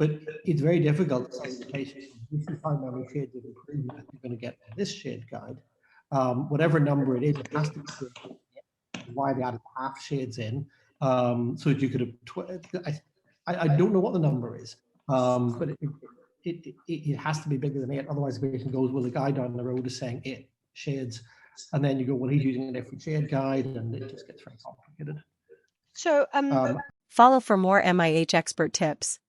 But it's very difficult to say to the patient, this is how many shades of improvement you're going to get from this shade guide. Whatever number it is, it has to be why they added half shades in, so that you could have. I don't know what the number is, but it has to be bigger than 8. Otherwise, the patient goes, well, the guy down the road is saying 8 shades, and then you go, well, he's using a different shade guide, and it just gets very complicated. So, follow for more MIH expert tips.